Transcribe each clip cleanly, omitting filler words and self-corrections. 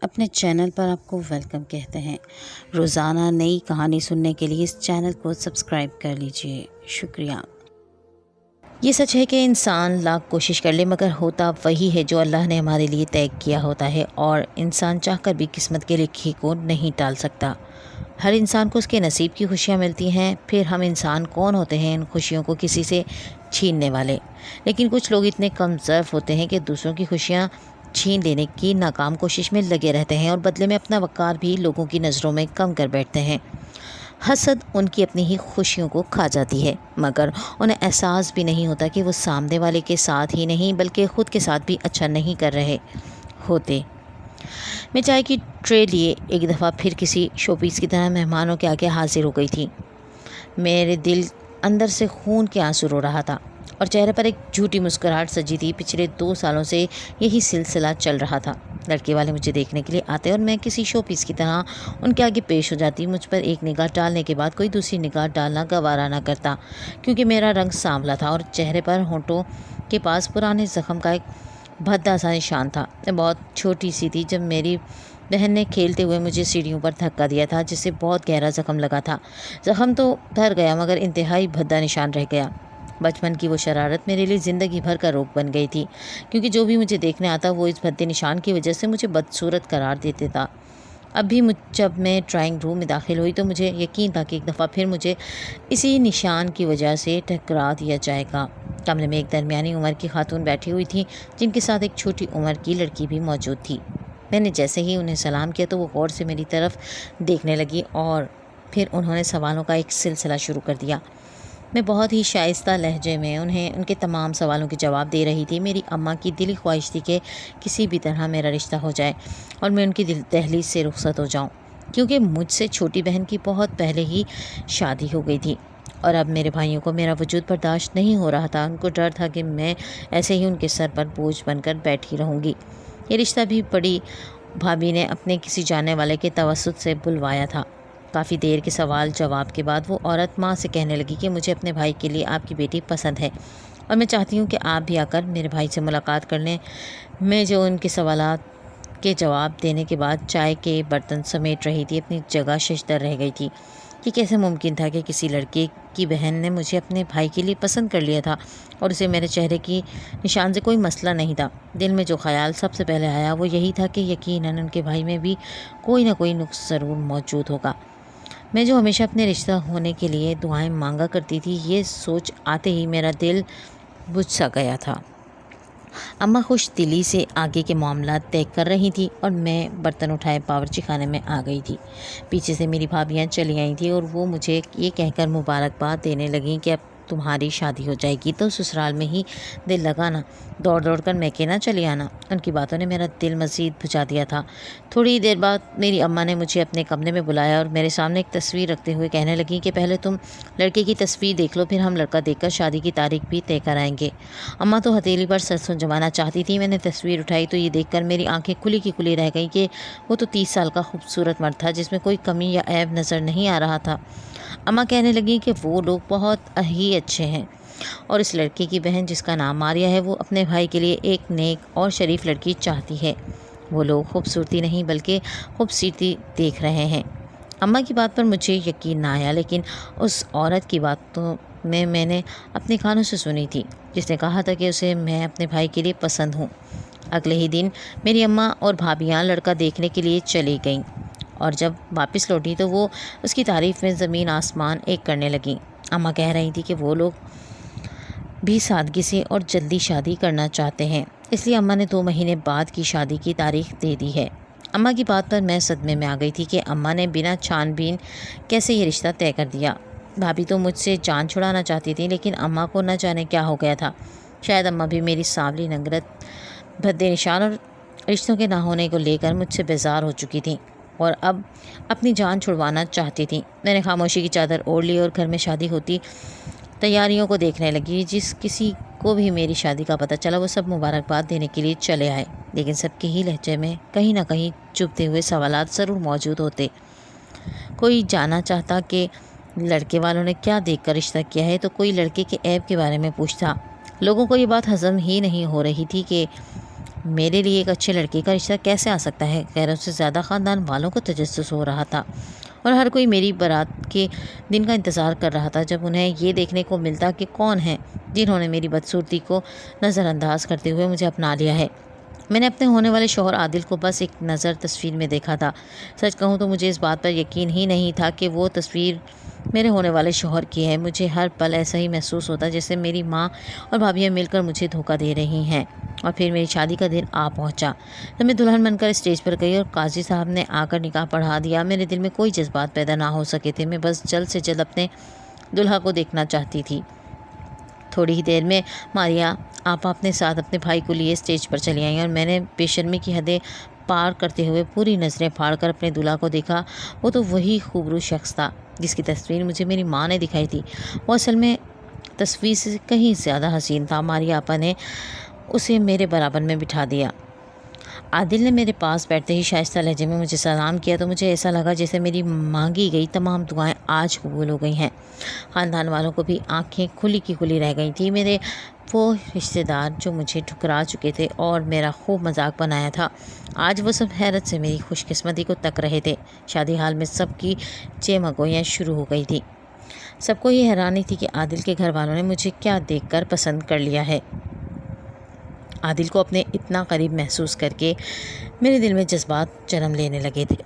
اپنے چینل پر آپ کو ویلکم کہتے ہیں۔ روزانہ نئی کہانی سننے کے لیے اس چینل کو سبسکرائب کر لیجئے۔ شکریہ۔ یہ سچ ہے کہ انسان لاکھ کوشش کر لے مگر ہوتا وہی ہے جو اللہ نے ہمارے لیے طے کیا ہوتا ہے، اور انسان چاہ کر بھی قسمت کے لکھے کو نہیں ٹال سکتا۔ ہر انسان کو اس کے نصیب کی خوشیاں ملتی ہیں، پھر ہم انسان کون ہوتے ہیں ان خوشیوں کو کسی سے چھیننے والے؟ لیکن کچھ لوگ اتنے کم ظرف ہوتے ہیں کہ دوسروں کی خوشیاں چھین لینے کی ناکام کوشش میں لگے رہتے ہیں، اور بدلے میں اپنا وقار بھی لوگوں کی نظروں میں کم کر بیٹھتے ہیں۔ حسد ان کی اپنی ہی خوشیوں کو کھا جاتی ہے، مگر انہیں احساس بھی نہیں ہوتا کہ وہ سامنے والے کے ساتھ ہی نہیں بلکہ خود کے ساتھ بھی اچھا نہیں کر رہے ہوتے۔ میں چائے کی ٹرے لیے ایک دفعہ پھر کسی شو پیس کی طرح مہمانوں کے آگے حاضر ہو گئی تھی۔ میرے دل اندر سے خون کے آنسو رو رہا تھا اور چہرے پر ایک جھوٹی مسکراہٹ سجی تھی۔ پچھلے 2 سالوں سے یہی سلسلہ چل رہا تھا۔ لڑکے والے مجھے دیکھنے کے لیے آتے اور میں کسی شو پیس کی طرح ان کے آگے پیش ہو جاتی۔ مجھ پر ایک نگاہ ڈالنے کے بعد کوئی دوسری نگاہ ڈالنا گوارا نہ کرتا، کیونکہ میرا رنگ سانولا تھا اور چہرے پر ہونٹوں کے پاس پرانے زخم کا ایک بھدا سا نشان تھا۔ میں بہت چھوٹی سی تھی جب میری بہن نے کھیلتے ہوئے مجھے سیڑھیوں پر دھکا دیا تھا، جس سے بہت گہرا زخم لگا تھا۔ زخم تو بھر گیا مگر انتہائی بھدا نشان رہ گیا۔ بچپن کی وہ شرارت میرے لیے زندگی بھر کا روگ بن گئی تھی، کیونکہ جو بھی مجھے دیکھنے آتا وہ اس بھدے نشان کی وجہ سے مجھے بدصورت قرار دیتے تھا۔ اب بھی جب میں ڈرائنگ روم میں داخل ہوئی تو مجھے یقین تھا کہ ایک دفعہ پھر مجھے اسی نشان کی وجہ سے ٹھکرا دیا جائے گا۔ کمرے میں ایک درمیانی عمر کی خاتون بیٹھی ہوئی تھی، جن کے ساتھ ایک چھوٹی عمر کی لڑکی بھی موجود تھی۔ میں نے جیسے ہی انہیں سلام کیا تو وہ غور سے میری طرف دیکھنے لگی اور پھر انہوں نے سوالوں کا ایک سلسلہ شروع کر دیا۔ میں بہت ہی شائستہ لہجے میں انہیں ان کے تمام سوالوں کے جواب دے رہی تھی۔ میری اماں کی دلی خواہش تھی کہ کسی بھی طرح میرا رشتہ ہو جائے اور میں ان کی دہلیز سے رخصت ہو جاؤں، کیونکہ مجھ سے چھوٹی بہن کی بہت پہلے ہی شادی ہو گئی تھی اور اب میرے بھائیوں کو میرا وجود برداشت نہیں ہو رہا تھا۔ ان کو ڈر تھا کہ میں ایسے ہی ان کے سر پر بوجھ بن کر بیٹھی رہوں گی۔ یہ رشتہ بھی بڑی بھابھی نے اپنے کسی جاننے والے کے توسط سے بلوایا تھا۔ کافی دیر کے سوال جواب کے بعد وہ عورت ماں سے کہنے لگی کہ مجھے اپنے بھائی کے لیے آپ کی بیٹی پسند ہے اور میں چاہتی ہوں کہ آپ بھی آ کر میرے بھائی سے ملاقات کر لیں۔ میں جو ان کے سوالات کے جواب دینے کے بعد چائے کے برتن سمیٹ رہی تھی، اپنی جگہ ششدر رہ گئی تھی کہ کیسے ممکن تھا کہ کسی لڑکے کی بہن نے مجھے اپنے بھائی کے لیے پسند کر لیا تھا اور اسے میرے چہرے کی نشان سے کوئی مسئلہ نہیں تھا۔ دل میں جو خیال سب سے پہلے آیا وہ یہی تھا کہ یقیناً ان کے بھائی میں بھی کوئی نہ کوئی نقص ضرور موجود ہوگا۔ میں جو ہمیشہ اپنے رشتہ ہونے کے لیے دعائیں مانگا کرتی تھی، یہ سوچ آتے ہی میرا دل بجھ سا گیا تھا۔ اماں خوش دلی سے آگے کے معاملات طے کر رہی تھی اور میں برتن اٹھائے باورچی خانے میں آ گئی تھی۔ پیچھے سے میری بھابیاں چلی آئی تھیں اور وہ مجھے یہ کہہ کر مبارکباد دینے لگیں کہ اب تمہاری شادی ہو جائے گی تو سسرال میں ہی دل لگانا، دوڑ دوڑ کر میکے نہ چلی آنا۔ ان کی باتوں نے میرا دل مزید بجھا دیا تھا۔ تھوڑی دیر بعد میری اماں نے مجھے اپنے کمرے میں بلایا اور میرے سامنے ایک تصویر رکھتے ہوئے کہنے لگیں کہ پہلے تم لڑکے کی تصویر دیکھ لو، پھر ہم لڑکا دیکھ کر شادی کی تاریخ بھی طے کرائیں گے۔ اماں تو ہتھیلی پر سرسوں جمانا چاہتی تھی۔ میں نے تصویر اٹھائی تو یہ دیکھ کر میری آنکھیں کھلی کی کھلی رہ گئیں کہ وہ تو 30 سال کا خوبصورت مرد تھا جس میں کوئی کمی یا عیب نظر نہیں آ رہا تھا۔ اماں کہنے لگیں کہ وہ لوگ بہت ہی اچھے ہیں اور اس لڑکے کی بہن جس کا نام ماریہ ہے وہ اپنے بھائی کے لیے ایک نیک اور شریف لڑکی چاہتی ہے۔ وہ لوگ خوبصورتی نہیں بلکہ خوبصورتی دیکھ رہے ہیں۔ اماں کی بات پر مجھے یقین نہ آیا، لیکن اس عورت کی باتوں میں نے اپنے کانوں سے سنی تھی جس نے کہا تھا کہ اسے میں اپنے بھائی کے لیے پسند ہوں۔ اگلے ہی دن میری اماں اور بھابیاں لڑکا دیکھنے کے لیے چلی گئیں اور جب واپس لوٹی تو وہ اس کی تعریف میں زمین آسمان ایک کرنے لگیں۔ اماں کہہ رہی تھی کہ وہ لوگ بھی سادگی سے اور جلدی شادی کرنا چاہتے ہیں، اس لیے اماں نے 2 مہینے بعد کی شادی کی تاریخ دے دی ہے۔ اماں کی بات پر میں صدمے میں آ گئی تھی کہ اماں نے بنا چھان بین کیسے یہ رشتہ طے کر دیا۔ بھابھی تو مجھ سے جان چھڑانا چاہتی تھی، لیکن اماں کو نہ جانے کیا ہو گیا تھا۔ شاید اماں بھی میری سانولی ننگرت، بھدے نشان اور رشتوں کے نہ ہونے کو لے کر مجھ سے بیزار ہو چکی تھیں اور اب اپنی جان چھڑوانا چاہتی تھیں۔ میں نے خاموشی کی چادر اوڑھ لی اور گھر میں شادی ہوتی تیاریوں کو دیکھنے لگی۔ جس کسی کو بھی میری شادی کا پتہ چلا وہ سب مبارکباد دینے کے لیے چلے آئے، لیکن سب کے ہی لہجے میں کہیں نہ کہیں چبھتے ہوئے سوالات ضرور موجود ہوتے۔ کوئی جاننا چاہتا کہ لڑکے والوں نے کیا دیکھ کر رشتہ کیا ہے تو کوئی لڑکے کے عیب کے بارے میں پوچھتا۔ لوگوں کو یہ بات ہضم ہی نہیں ہو رہی تھی کہ میرے لیے ایک اچھے لڑکے کا رشتہ کیسے آ سکتا ہے؟ غیروں سے زیادہ خاندان والوں کو تجسس ہو رہا تھا اور ہر کوئی میری بارات کے دن کا انتظار کر رہا تھا جب انہیں یہ دیکھنے کو ملتا کہ کون ہیں جنہوں نے میری بدصورتی کو نظر انداز کرتے ہوئے مجھے اپنا لیا ہے۔ میں نے اپنے ہونے والے شوہر عادل کو بس ایک نظر تصویر میں دیکھا تھا۔ سچ کہوں تو مجھے اس بات پر یقین ہی نہیں تھا کہ وہ تصویر میرے ہونے والے شوہر کی ہے۔ مجھے ہر پل ایسا ہی محسوس ہوتا جیسے میری ماں اور بھابھیاں مل کر مجھے دھوکہ دے رہی ہیں۔ اور پھر میری شادی کا دن آ پہنچا۔ جب میں دلہن بن کر اسٹیج پر گئی اور قاضی صاحب نے آ کر نکاح پڑھا دیا، میرے دل میں کوئی جذبات پیدا نہ ہو سکے تھے۔ میں بس جلد سے جلد اپنے دلہا کو دیکھنا چاہتی تھی۔ تھوڑی ہی دیر میں ماریا آپا اپنے ساتھ اپنے بھائی کو لیے اسٹیج پر چلی آئیں اور میں نے بے شرمی کی حدیں پار کرتے ہوئے پوری نظریں پھاڑ کر اپنے دلہا کو دیکھا۔ وہ تو وہی خوبرو شخص تھا جس کی تصویر مجھے میری ماں نے دکھائی تھی۔ وہ اصل میں تصویر سے کہیں زیادہ حسین تھا۔ ماریا آپا نے اسے میرے برابر میں بٹھا دیا۔ عادل نے میرے پاس بیٹھتے ہی شائستہ لہجے میں مجھے سلام کیا تو مجھے ایسا لگا جیسے میری مانگی گئی تمام دعائیں آج قبول ہو گئی ہیں۔ خاندان والوں کو بھی آنکھیں کھلی کی کھلی رہ گئی تھیں۔ میرے وہ رشتے دار جو مجھے ٹھکرا چکے تھے اور میرا خوب مذاق بنایا تھا، آج وہ سب حیرت سے میری خوش قسمتی کو تک رہے تھے۔ شادی حال میں سب کی چیمگوئیاں شروع ہو گئی تھیں۔ سب کو یہ حیرانی تھی کہ عادل کے گھر والوں نے مجھے کیا دیکھ کر پسند کر لیا ہے۔ عادل کو اپنے اتنا قریب محسوس کر کے میرے دل میں جذبات جنم لینے لگے تھے۔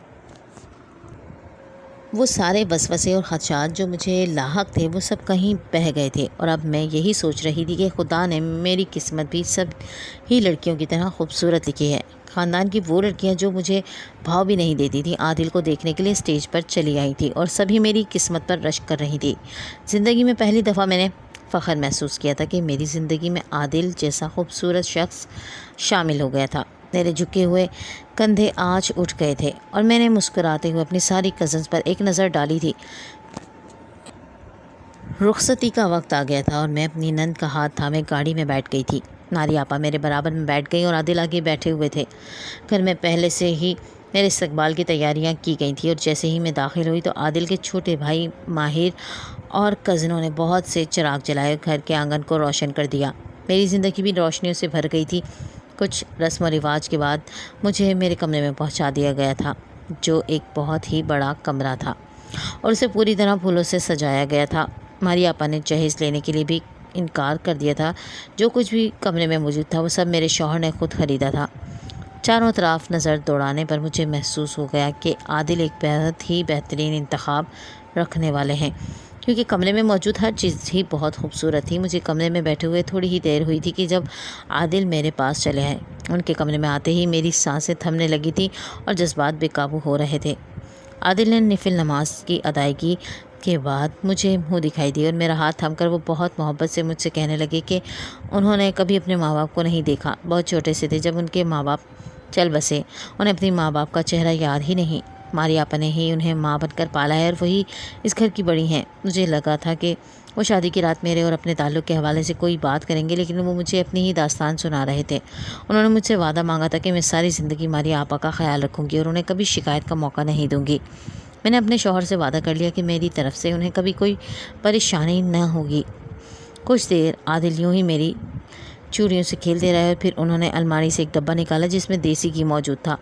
وہ سارے وسوسے اور خدشات جو مجھے لاحق تھے وہ سب کہیں بہہ گئے تھے اور اب میں یہی سوچ رہی تھی کہ خدا نے میری قسمت بھی سب ہی لڑکیوں کی طرح خوبصورت لکھی ہے۔ خاندان کی وہ لڑکیاں جو مجھے بھاؤ بھی نہیں دیتی تھیں عادل کو دیکھنے کے لیے اسٹیج پر چلی آئی تھی اور سبھی میری قسمت پر رشک کر رہی تھی۔ زندگی میں پہلی دفعہ میں نے فخر محسوس کیا تھا کہ میری زندگی میں عادل جیسا خوبصورت شخص شامل ہو گیا تھا۔ میرے جھکے ہوئے کندھے آج اٹھ گئے تھے اور میں نے مسکراتے ہوئے اپنی ساری کزنز پر ایک نظر ڈالی تھی۔ رخصتی کا وقت آ گیا تھا اور میں اپنی نند کا ہاتھ تھامے گاڑی میں بیٹھ گئی تھی۔ ناری آپا میرے برابر میں بیٹھ گئی اور عادل آگے بیٹھے ہوئے تھے۔ گھر میں پہلے سے ہی میرے استقبال کی تیاریاں کی گئی تھیں اور جیسے ہی میں داخل ہوئی تو عادل کے چھوٹے بھائی ماہر اور کزنوں نے بہت سے چراغ جلائے اور گھر کے آنگن کو روشن کر دیا۔ میری زندگی بھی روشنیوں سے بھر گئی تھی۔ کچھ رسم و رواج کے بعد مجھے میرے کمرے میں پہنچا دیا گیا تھا جو ایک بہت ہی بڑا کمرہ تھا اور اسے پوری طرح پھولوں سے سجایا گیا تھا۔ ماری آپا نے جہیز لینے کے لیے بھی انکار کر دیا تھا۔ جو کچھ بھی کمرے میں موجود تھا وہ سب میرے شوہر نے خود خریدا تھا۔ چاروں طرف نظر دوڑانے پر مجھے محسوس ہو گیا کہ عادل ایک بہت ہی بہترین انتخاب رکھنے والے ہیں کیونکہ کمرے میں موجود ہر چیز ہی بہت خوبصورت تھی۔ مجھے کمرے میں بیٹھے ہوئے تھوڑی ہی دیر ہوئی تھی کہ جب عادل میرے پاس چلے آئے۔ ان کے کمرے میں آتے ہی میری سانسیں تھمنے لگی تھیں اور جذبات بے قابو ہو رہے تھے۔ عادل نے نفل نماز کی ادائیگی کے بعد مجھے منہ دکھائی دی اور میرا ہاتھ تھام کر وہ بہت محبت سے مجھ سے کہنے لگے کہ انہوں نے کبھی اپنے ماں باپ کو نہیں دیکھا۔ بہت چھوٹے سے تھے جب ان کے ماں باپ چل بسے، انہیں اپنی ماں باپ کا چہرہ یاد ہی نہیں۔ ماری آپا نے ہی انہیں ماں بن کر پالا ہے اور وہی اس گھر کی بڑی ہیں۔ مجھے لگا تھا کہ وہ شادی کی رات میرے اور اپنے تعلق کے حوالے سے کوئی بات کریں گے لیکن وہ مجھے اپنی ہی داستان سنا رہے تھے۔ انہوں نے مجھ سے وعدہ مانگا تھا کہ میں ساری زندگی ماری آپا کا خیال رکھوں گی اور انہیں کبھی شکایت کا موقع نہیں دوں گی۔ میں نے اپنے شوہر سے وعدہ کر لیا کہ میری طرف سے انہیں کبھی کوئی پریشانی نہ ہوگی۔ کچھ دیر عادل یوں ہی میری چوڑیوں سے کھیلتے رہے اور پھر انہوں نے الماری سے ایک ڈبہ نکالا جس میں دیسی گھی موجود تھا۔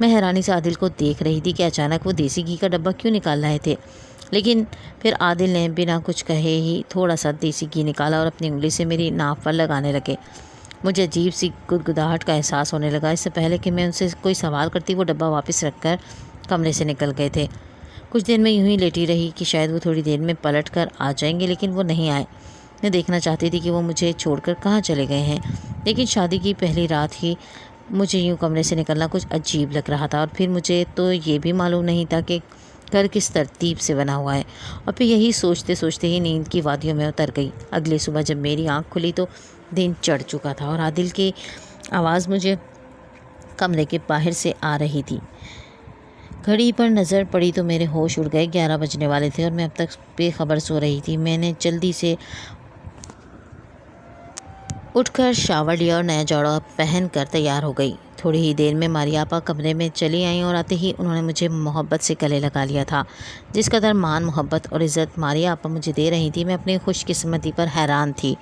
میں حیرانی سے عادل کو دیکھ رہی تھی کہ اچانک وہ دیسی گھی کا ڈبہ کیوں نکال رہے تھے، لیکن پھر عادل نے بنا کچھ کہے ہی تھوڑا سا دیسی گھی نکالا اور اپنی انگلی سے میری ناف پر لگانے لگے۔ مجھے عجیب سی گدگداہٹ کا احساس ہونے لگا۔ اس سے پہلے کہ میں ان سے کوئی سوال کرتی وہ ڈبہ واپس رکھ کر کمرے سے نکل گئے تھے۔ کچھ دیر میں یوں ہی لیٹی رہی کہ شاید وہ تھوڑی دیر میں پلٹ کر آ جائیں گے لیکن وہ نہیں آئے۔ میں دیکھنا چاہتی تھی کہ وہ مجھے چھوڑ کر کہاں چلے گئے ہیں، لیکن شادی کی پہلی رات ہی مجھے یوں کمرے سے نکلنا کچھ عجیب لگ رہا تھا اور پھر مجھے تو یہ بھی معلوم نہیں تھا کہ گھر کس ترتیب سے بنا ہوا ہے۔ اور پھر یہی سوچتے سوچتے ہی نیند کی وادیوں میں اتر گئی۔ اگلی صبح جب میری آنکھ کھلی تو دن چڑھ چکا تھا اور عادل کی آواز مجھے کمرے کے باہر سے آ رہی تھی۔ گھڑی پر نظر پڑی تو میرے ہوش اڑ گئے۔ 11 بجنے والے تھے اور میں اب تک بے خبر سو رہی تھی۔ میں نے جلدی سے اٹھ کر شاور لیا اور نیا جوڑا پہن کر تیار ہو گئی۔ تھوڑی ہی دیر میں ماری آپا کمرے میں چلی آئیں اور آتے ہی انہوں نے مجھے محبت سے گلے لگا لیا تھا۔ جس قدر مان، محبت اور عزت ماری آپا مجھے دے رہی تھی، میں اپنی خوش قسمتی پر حیران تھی۔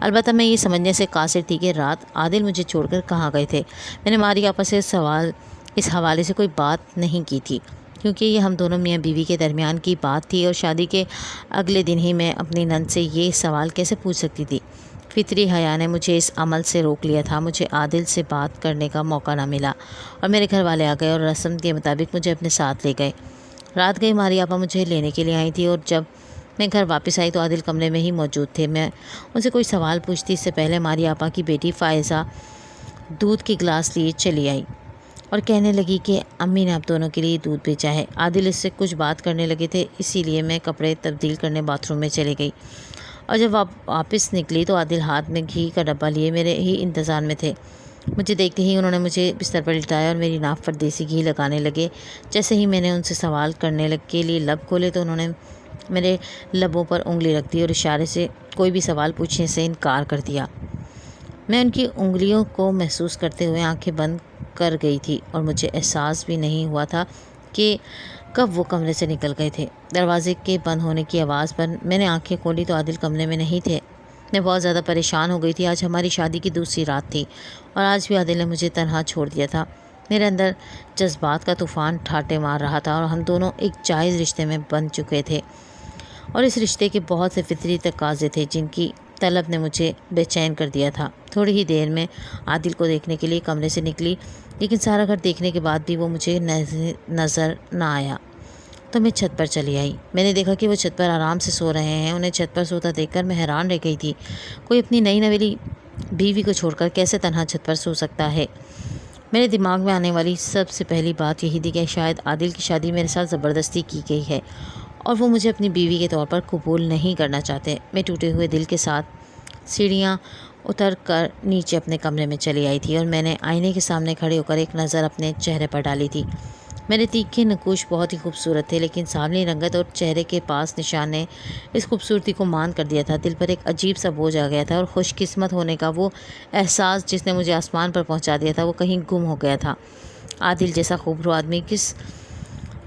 البتہ میں یہ سمجھنے سے قاصر تھی کہ رات عادل مجھے چھوڑ کر کہاں گئے تھے۔ میں نے ماری آپا سے اس حوالے سے کوئی بات نہیں کی تھی، کیونکہ یہ ہم دونوں میاں بیوی کے درمیان کی بات تھی اور شادی کے اگلے دن ہی میں اپنی نند سے یہ سوال کیسے پوچھ سکتی تھی۔ فطری حیا نے مجھے اس عمل سے روک لیا تھا۔ مجھے عادل سے بات کرنے کا موقع نہ ملا اور میرے گھر والے آ گئے اور رسم کے مطابق مجھے اپنے ساتھ لے گئے۔ رات گئی ماری آپا مجھے لینے کے لیے آئی تھی اور جب میں گھر واپس آئی تو عادل کمرے میں ہی موجود تھے۔ میں ان سے کوئی سوال پوچھتی اس سے پہلے ماری آپا کی بیٹی فائزہ دودھ کی گلاس لیے چلی آئی اور کہنے لگی کہ امی نے آپ دونوں کے لیے دودھ بھیجا ہے۔ عادل اس سے کچھ بات کرنے لگے تھے، اسی لیے میں کپڑے تبدیل کرنے باتھ روم میں چلی گئی اور جب واپس نکلی تو عادل ہاتھ میں گھی کا ڈبہ لیے میرے ہی انتظار میں تھے۔ مجھے دیکھتے ہی انہوں نے مجھے بستر پر لٹایا اور میری ناف پر دیسی گھی لگانے لگے۔ جیسے ہی میں نے ان سے سوال کرنے کے لیے لب کھولے تو انہوں نے میرے لبوں پر انگلی رکھ دی اور اشارے سے کوئی بھی سوال پوچھنے سے انکار کر دیا۔ میں ان کی انگلیوں کو محسوس کرتے ہوئے آنکھیں بند کر گئی تھی اور مجھے احساس بھی نہیں ہوا تھا کہ کب وہ کمرے سے نکل گئے تھے۔ دروازے کے بند ہونے کی آواز پر میں نے آنکھیں کھولی تو عادل کمرے میں نہیں تھے۔ میں بہت زیادہ پریشان ہو گئی تھی۔ آج ہماری شادی کی دوسری رات تھی اور آج بھی عادل نے مجھے تنہا چھوڑ دیا تھا۔ میرے اندر جذبات کا طوفان ٹھاٹے مار رہا تھا اور ہم دونوں ایک جائز رشتے میں بن چکے تھے اور اس رشتے کے بہت سے فطری تقاضے تھے جن کی طلب نے مجھے بے چین کر دیا تھا۔ تھوڑی ہی دیر میں عادل کو دیکھنے کے لیے کمرے سے نکلی، لیکن سارا گھر دیکھنے کے بعد بھی وہ مجھے نظر نہ آیا تو میں چھت پر چلی آئی۔ میں نے دیکھا کہ وہ چھت پر آرام سے سو رہے ہیں۔ انہیں چھت پر سوتا دیکھ کر میں حیران رہ گئی تھی۔ کوئی اپنی نئی نویلی بیوی کو چھوڑ کر کیسے تنہا چھت پر سو سکتا ہے؟ میرے دماغ میں آنے والی سب سے پہلی بات یہی تھی کہ شاید عادل کی شادی میرے ساتھ زبردستی کی گئی ہے اور وہ مجھے اپنی بیوی کے طور پر قبول نہیں کرنا چاہتے۔ میں ٹوٹے ہوئے دل کے ساتھ سیڑھیاں اتر کر نیچے اپنے کمرے میں چلی آئی تھی اور میں نے آئینے کے سامنے کھڑے ہو کر ایک نظر اپنے چہرے پر ڈالی تھی۔ میرے تیکھے نقوش بہت ہی خوبصورت تھے، لیکن سانولی رنگت اور چہرے کے پاس نشان نے اس خوبصورتی کو مان کر دیا تھا۔ دل پر ایک عجیب سا بوجھ آ گیا تھا اور خوش قسمت ہونے کا وہ احساس جس نے مجھے آسمان پر پہنچا دیا تھا وہ کہیں گم ہو گیا تھا۔ عادل جیسا خوبرو آدمی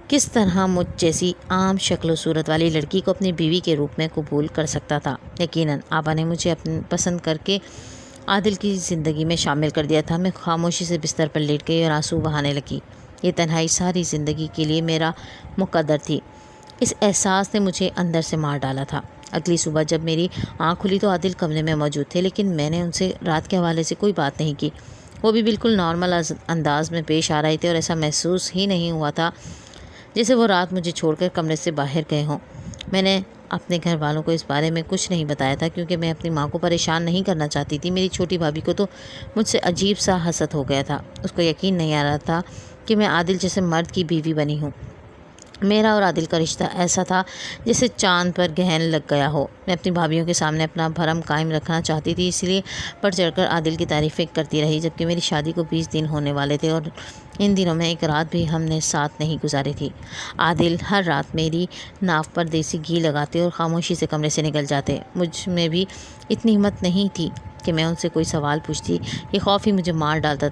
کس طرح مجھ جیسی عام شکل و صورت والی لڑکی کو اپنی بیوی کے روپ میں قبول کر سکتا تھا؟ یقیناً آبا نے مجھے پسند کر کے عادل کی زندگی میں شامل کر دیا تھا۔ میں خاموشی سے بستر پر لیٹ گئی اور آنسو بہانے لگی۔ یہ تنہائی ساری زندگی کے لیے میرا مقدر تھی۔ اس احساس نے مجھے اندر سے مار ڈالا تھا۔ اگلی صبح جب میری آنکھ کھلی تو عادل کمرے میں موجود تھے، لیکن میں نے ان سے رات کے حوالے سے کوئی بات نہیں کی۔ وہ بھی بالکل نارمل انداز میں پیش آ رہے تھے اور ایسا محسوس ہی نہیں ہوا تھا جیسے وہ رات مجھے چھوڑ کر کمرے سے باہر گئے ہوں۔ میں نے اپنے گھر والوں کو اس بارے میں کچھ نہیں بتایا تھا کیونکہ میں اپنی ماں کو پریشان نہیں کرنا چاہتی تھی۔ میری چھوٹی بھابھی کو تو مجھ سے عجیب سا حسد ہو گیا تھا۔ اس کو یقین نہیں آ رہا تھا کہ میں عادل جیسے مرد کی بیوی بنی ہوں۔ میرا اور عادل کا رشتہ ایسا تھا جیسے چاند پر گرہن لگ گیا ہو۔ میں اپنی بھابھیوں کے سامنے اپنا بھرم قائم رکھنا چاہتی تھی، اس لیے بڑھ چڑھ کر عادل کی تعریفیں کرتی رہی، جبکہ میری شادی کو 20 دن ہونے والے تھے اور ان دنوں میں ایک رات بھی ہم نے ساتھ نہیں گزاری تھی۔ عادل ہر رات میری ناف پر دیسی گھی لگاتے اور خاموشی سے کمرے سے نکل جاتے۔ مجھ میں بھی اتنی ہمت نہیں تھی کہ میں ان سے کوئی سوال پوچھتی۔ یہ خوف ہی مجھے مار ڈالتا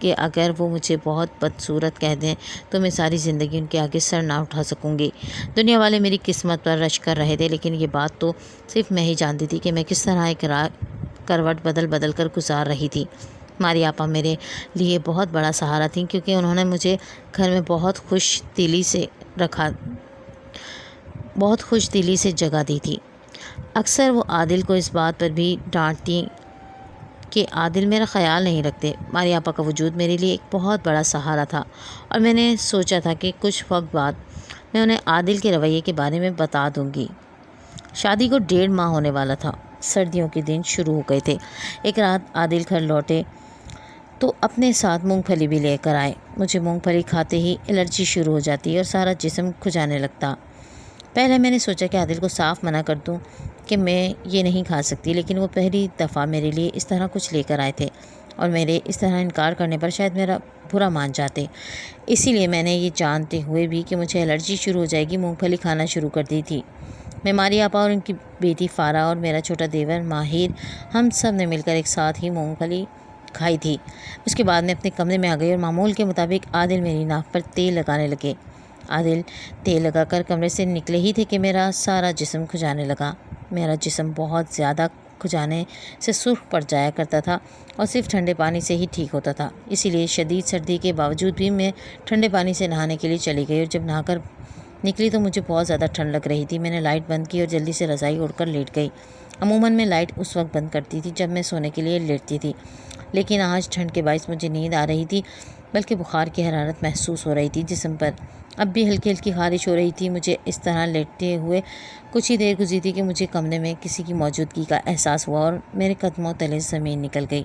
کہ اگر وہ مجھے بہت بدصورت کہہ دیں تو میں ساری زندگی ان کے آگے سر نہ اٹھا سکوں گی۔ دنیا والے میری قسمت پر رشک کر رہے تھے، لیکن یہ بات تو صرف میں ہی جانتی تھی کہ میں کس طرح ایک کروٹ بدل کر گزار رہی تھی۔ ماری آپا میرے لیے بہت بڑا سہارا تھیں کیونکہ انہوں نے مجھے گھر میں بہت خوش دلی سے جگہ دی تھی۔ اکثر وہ عادل کو اس بات پر بھی ڈانٹتی کہ عادل میرا خیال نہیں رکھتے۔ ماری آپا کا وجود میرے لیے ایک بہت بڑا سہارا تھا اور میں نے سوچا تھا کہ کچھ وقت بعد میں انہیں عادل کے رویے کے بارے میں بتا دوں گی۔ شادی کو 1.5 ماہ ہونے والا تھا۔ سردیوں کے دن شروع ہو گئے تھے۔ ایک رات عادل گھر لوٹے تو اپنے ساتھ مونگ پھلی بھی لے کر آئے۔ مجھے مونگ پھلی کھاتے ہی الرجی شروع ہو جاتی اور سارا جسم کھجانے لگتا۔ پہلے میں نے سوچا کہ عادل کو صاف منع کر دوں کہ میں یہ نہیں کھا سکتی، لیکن وہ پہلی دفعہ میرے لیے اس طرح کچھ لے کر آئے تھے اور میرے اس طرح انکار کرنے پر شاید میرا برا مان جاتے۔ اسی لیے میں نے یہ جانتے ہوئے بھی کہ مجھے الرجی شروع ہو جائے گی مونگ پھلی کھانا شروع کر دی تھی۔ میں، ماری آپا اور ان کی بیٹی فارا اور میرا چھوٹا دیور ماہر، ہم سب نے مل کر ایک ساتھ ہی مونگ پھلی کھائی تھی۔ اس کے بعد میں اپنے کمرے میں آ گئی اور معمول کے مطابق عادل میری ناک پر تیل لگانے لگے۔ عادل تیل لگا کر کمرے سے نکلے ہی تھے کہ میرا سارا جسم کھجانے لگا۔ میرا جسم بہت زیادہ کھجانے سے سرخ پڑ جایا کرتا تھا اور صرف ٹھنڈے پانی سے ہی ٹھیک ہوتا تھا۔ اسی لیے شدید سردی کے باوجود بھی میں ٹھنڈے پانی سے نہانے کے لیے چلی گئی، اور جب نہا کر نکلی تو مجھے بہت زیادہ ٹھنڈ لگ رہی تھی۔ میں نے لائٹ بند کی اور جلدی سے رضائی اوڑھ کر لیٹ گئی۔ عموماً میں لائٹ اس وقت بند کرتی تھی جب میں سونے کے لیے لیٹتی تھی، لیکن آج ٹھنڈ کے باعث مجھے نیند آ رہی تھی، بلکہ بخار کی حرارت محسوس ہو رہی تھی جسم پر۔ اب بھی ہلکی ہلکی خارش ہو رہی تھی۔ مجھے اس طرح لیٹتے ہوئے کچھ ہی دیر گزری تھی کہ مجھے کمرے میں کسی کی موجودگی کا احساس ہوا اور میرے قدموں تلے زمین نکل گئی۔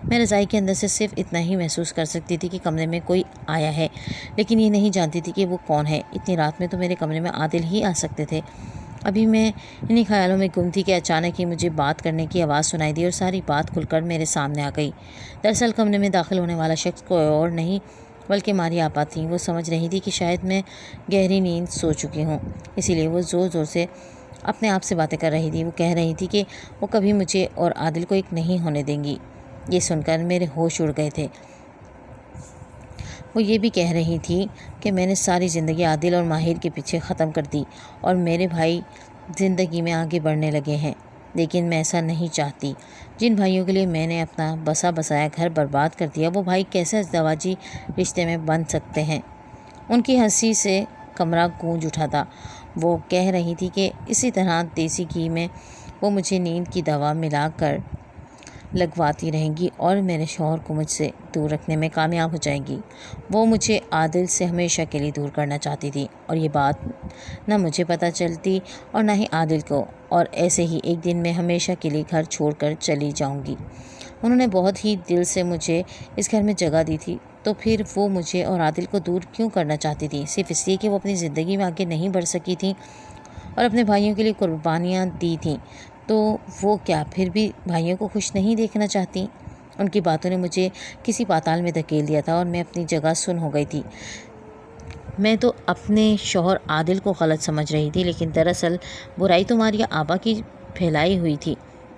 میں رضائی کے اندر سے صرف اتنا ہی محسوس کر سکتی تھی کہ کمرے میں کوئی آیا ہے، لیکن یہ نہیں جانتی تھی کہ وہ کون ہے۔ اتنی رات میں تو میرے کمرے میں عادل ہی آ سکتے تھے۔ ابھی میں انہی خیالوں میں گم تھی کہ اچانک ہی مجھے بات کرنے کی آواز سنائی دی اور ساری بات کھل کر میرے سامنے آ گئی۔ دراصل کمرے میں داخل ہونے والا شخص کوئی اور نہیں بلکہ ماریہ آپا تھیں۔ وہ سمجھ رہی تھی کہ شاید میں گہری نیند سو چکی ہوں، اسی لیے وہ زور زور سے اپنے آپ سے باتیں کر رہی تھی۔ وہ کہہ رہی تھی کہ وہ کبھی مجھے اور عادل کو ایک نہیں ہونے دیں گی۔ یہ سن کر میرے ہوش اڑ گئے تھے۔ وہ یہ بھی کہہ رہی تھی کہ میں نے ساری زندگی عادل اور ماہر کے پیچھے ختم کر دی اور میرے بھائی زندگی میں آگے بڑھنے لگے ہیں، لیکن میں ایسا نہیں چاہتی۔ جن بھائیوں کے لیے میں نے اپنا بسا بسایا گھر برباد کر دیا، وہ بھائی کیسے ازدواجی رشتے میں بن سکتے ہیں؟ ان کی ہنسی سے کمرہ گونج اٹھا تھا۔ وہ کہہ رہی تھی کہ اسی طرح دیسی گھی میں وہ مجھے نیند کی دوا ملا کر لگواتی رہیں گی اور میرے شوہر کو مجھ سے دور رکھنے میں کامیاب ہو جائیں گی۔ وہ مجھے عادل سے ہمیشہ کے لیے دور کرنا چاہتی تھی، اور یہ بات نہ مجھے پتہ چلتی اور نہ ہی عادل کو، اور ایسے ہی ایک دن میں ہمیشہ کے لیے گھر چھوڑ کر چلی جاؤں گی۔ انہوں نے بہت ہی دل سے مجھے اس گھر میں جگہ دی تھی، تو پھر وہ مجھے اور عادل کو دور کیوں کرنا چاہتی تھی؟ صرف اس لیے کہ وہ اپنی زندگی میں آگے نہیں بڑھ سکی تھیں اور اپنے بھائیوں کے لیے قربانیاں دی تھیں، تو وہ کیا پھر بھی بھائیوں کو خوش نہیں دیکھنا چاہتی؟ ان کی باتوں نے مجھے کسی پاتال میں دھکیل دیا تھا اور میں اپنی جگہ سن ہو گئی تھی۔ میں تو اپنے شوہر عادل کو غلط سمجھ رہی تھی، لیکن دراصل برائی تو ماریہ آپا کی پھیلائی ہوئی تھی،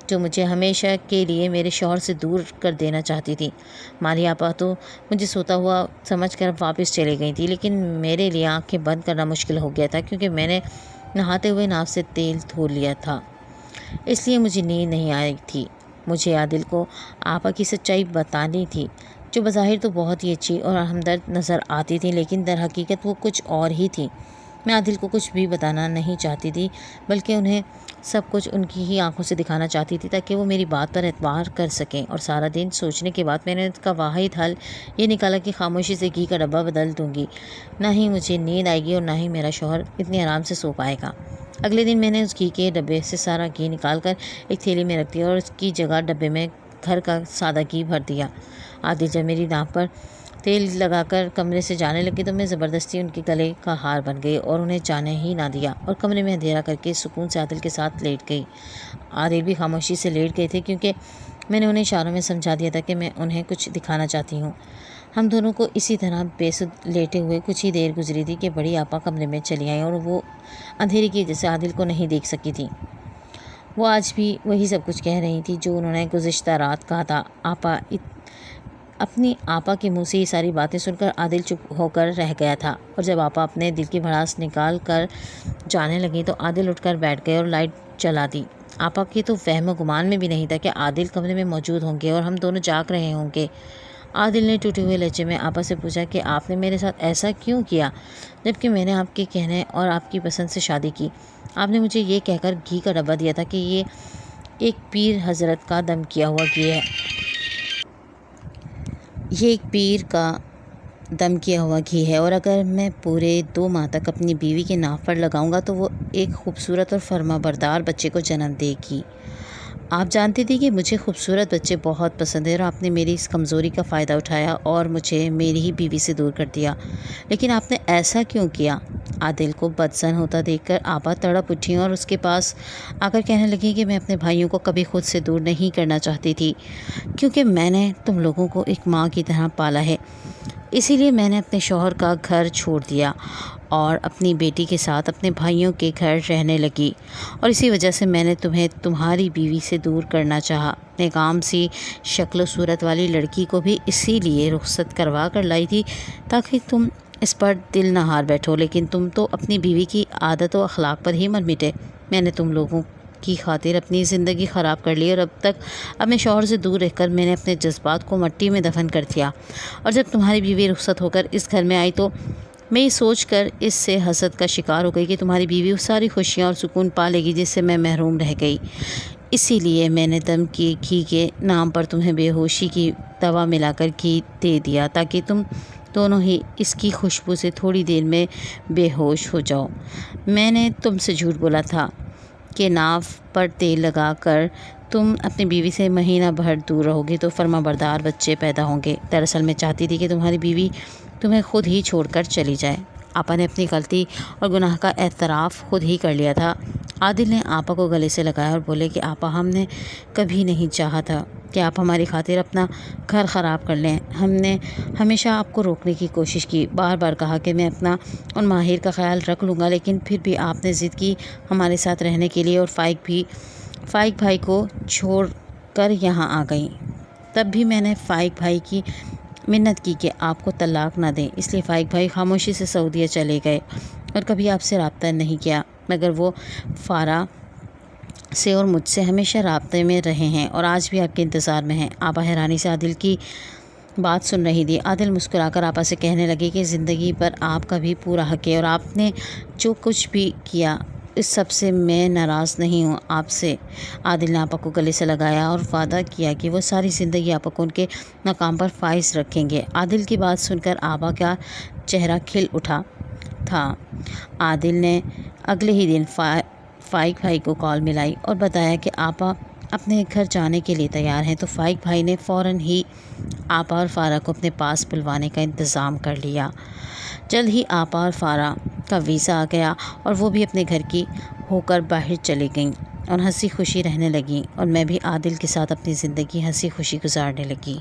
جو مجھے ہمیشہ کے لیے میرے شوہر سے دور کر دینا چاہتی تھی۔ ماریہ آپا تو مجھے سوتا ہوا سمجھ کر واپس چلی گئی تھی، لیکن میرے لیے آنکھیں بند کرنا مشکل ہو گیا تھا، کیونکہ میں نے نہاتے ہوئے ناف سے تیل دھو لیا تھا، اس لیے مجھے نیند نہیں آئی تھی۔ مجھے عادل کو آپا کی سچائی بتانی تھی، جو بظاہر تو بہت ہی اچھی اور ہمدرد نظر آتی تھی، لیکن در حقیقت وہ کچھ اور ہی تھی۔ میں عادل کو کچھ بھی بتانا نہیں چاہتی تھی، بلکہ انہیں سب کچھ ان کی ہی آنکھوں سے دکھانا چاہتی تھی، تاکہ وہ میری بات پر اعتبار کر سکیں۔ اور سارا دن سوچنے کے بعد میں نے اس کا واحد حل یہ نکالا کہ خاموشی سے گھی کا ڈبہ بدل دوں گی۔ نہ ہی مجھے نیند آئے گی اور نہ ہی میرا شوہر اتنے آرام سے سو پائے گا۔ اگلے دن میں نے اس گھی کے ڈبے سے سارا گھی نکال کر ایک تھیلی میں رکھ دیا اور اس کی جگہ ڈبے میں گھر کا سادہ گھی بھر دیا۔ عادل جب میری ناک پر تیل لگا کر کمرے سے جانے لگے تو میں زبردستی ان کے گلے کا ہار بن گئی اور انہیں جانے ہی نہ دیا، اور کمرے میں اندھیرا کر کے سکون سے عادل کے ساتھ لیٹ گئی۔ عادل بھی خاموشی سے لیٹ گئے تھے، کیونکہ میں نے انہیں اشاروں میں سمجھا دیا تھا کہ میں انہیں کچھ دکھانا چاہتی ہوں۔ ہم دونوں کو اسی طرح بے سود لیٹے ہوئے کچھ ہی دیر گزری تھی کہ بڑی آپا کمرے میں چلی آئیں، اور وہ اندھیرے کی وجہ سے عادل کو نہیں دیکھ سکی تھی۔ وہ آج بھی وہی سب کچھ کہہ رہی تھی جو انہوں نے گزشتہ رات کہا تھا۔ اپنی آپا کے منہ سے یہ ساری باتیں سن کر عادل چپ ہو کر رہ گیا تھا، اور جب آپا اپنے دل کی بھڑاس نکال کر جانے لگیں تو عادل اٹھ کر بیٹھ گئے اور لائٹ جلا دی۔ آپا کے تو وہم و گمان میں بھی نہیں تھا کہ عادل کمرے میں موجود ہوں گے اور ہم دونوں جاگ رہے ہوں گے۔ عادل نے ٹوٹے ہوئے لہجے میں آپا سے پوچھا کہ آپ نے میرے ساتھ ایسا کیوں کیا، جبکہ میں نے آپ کے کہنے اور آپ کی پسند سے شادی کی؟ آپ نے مجھے یہ کہہ کر گھی کا ڈبہ دیا تھا کہ یہ ایک پیر حضرت کا دم کیا ہوا گھی ہے۔ یہ ایک پیر کا دم کیا ہوا گھی ہے، اور اگر میں پورے 2 ماہ تک اپنی بیوی کے ناف پر لگاؤں گا تو وہ ایک خوبصورت اور فرما بردار بچے کو جنم دے گی۔ آپ جانتی تھی کہ مجھے خوبصورت بچے بہت پسند ہیں، اور آپ نے میری اس کمزوری کا فائدہ اٹھایا اور مجھے میری ہی بیوی سے دور کر دیا۔ لیکن آپ نے ایسا کیوں کیا؟ عادل کو بدظن ہوتا دیکھ کر آپا تڑپ اٹھیں اور اس کے پاس آ کر کہنے لگیں کہ میں اپنے بھائیوں کو کبھی خود سے دور نہیں کرنا چاہتی تھی، کیونکہ میں نے تم لوگوں کو ایک ماں کی طرح پالا ہے۔ اسی لیے میں نے اپنے شوہر کا گھر چھوڑ دیا اور اپنی بیٹی کے ساتھ اپنے بھائیوں کے گھر رہنے لگی، اور اسی وجہ سے میں نے تمہیں تمہاری بیوی سے دور کرنا چاہا۔ ایک عام سی شکل و صورت والی لڑکی کو بھی اسی لیے رخصت کروا کر لائی تھی تاکہ تم اس پر دل نہ ہار بیٹھو، لیکن تم تو اپنی بیوی کی عادت و اخلاق پر ہی مر مٹے۔ میں نے تم لوگوں کی خاطر اپنی زندگی خراب کر لی، اور اب تک اپنے شوہر سے دور رہ کر میں نے اپنے جذبات کو مٹی میں دفن کر دیا، اور جب تمہاری بیوی رخصت ہو کر اس گھر میں آئی تو میں یہ سوچ کر اس سے حسد کا شکار ہو گئی کہ تمہاری بیوی وہ ساری خوشیاں اور سکون پا لے گی جس سے میں محروم رہ گئی۔ اسی لیے میں نے دم کی گھی کے نام پر تمہیں بے ہوشی کی دوا ملا کر گھی دے دیا تاکہ تم دونوں ہی اس کی خوشبو سے تھوڑی دیر میں بے ہوش ہو جاؤ۔ میں نے تم سے جھوٹ بولا تھا کہ ناف پر تیل لگا کر تم اپنی بیوی سے مہینہ بھر دور رہو گے تو فرما بردار بچے پیدا ہوں گے۔ دراصل میں چاہتی تھی کہ تمہاری بیوی تمہیں خود ہی چھوڑ کر چلی جائے۔ آپا نے اپنی غلطی اور گناہ کا اعتراف خود ہی کر لیا تھا۔ عادل نے آپا کو گلے سے لگایا اور بولے کہ آپا، ہم نے کبھی نہیں چاہا تھا کہ آپ ہماری خاطر اپنا گھر خراب کر لیں۔ ہم نے ہمیشہ آپ کو روکنے کی کوشش کی، بار بار کہا کہ میں اپنا اور ماہر کا خیال رکھ لوں گا، لیکن پھر بھی آپ نے ضد کی ہمارے ساتھ رہنے کے لیے، اور فائق بھائی کو چھوڑ کر یہاں آ گئیں۔ تب بھی میں نے فائق بھائی کی منت کی کہ آپ کو طلاق نہ دیں، اس لیے فائق بھائی خاموشی سے سعودیہ چلے گئے اور کبھی آپ سے رابطہ نہیں کیا، مگر وہ فارا سے اور مجھ سے ہمیشہ رابطے میں رہے ہیں اور آج بھی آپ کے انتظار میں ہیں۔ آپا حیرانی سے عادل کی بات سن رہی تھی۔ عادل مسکرا کر آپا سے کہنے لگے کہ زندگی پر آپ کا بھی پورا حق ہے، اور آپ نے جو کچھ بھی کیا اس سب سے میں ناراض نہیں ہوں آپ سے۔ عادل نے آپا کو گلے سے لگایا اور وعدہ کیا کہ وہ ساری زندگی آپا کو ان کے مقام پر فائز رکھیں گے۔ عادل کی بات سن کر آپا کا چہرہ کھل اٹھا تھا۔ عادل نے اگلے ہی دن فائق بھائی کو کال ملائی اور بتایا کہ آپا اپنے گھر جانے کے لیے تیار ہیں، تو فائق بھائی نے فوراً ہی آپا اور فارا کو اپنے پاس بلوانے کا انتظام کر لیا۔ جلد ہی آپا اور فارا کا ویزا آ گیا اور وہ بھی اپنے گھر کی ہو کر باہر چلی گئیں اور ہنسی خوشی رہنے لگیں، اور میں بھی عادل کے ساتھ اپنی زندگی ہنسی خوشی گزارنے لگی۔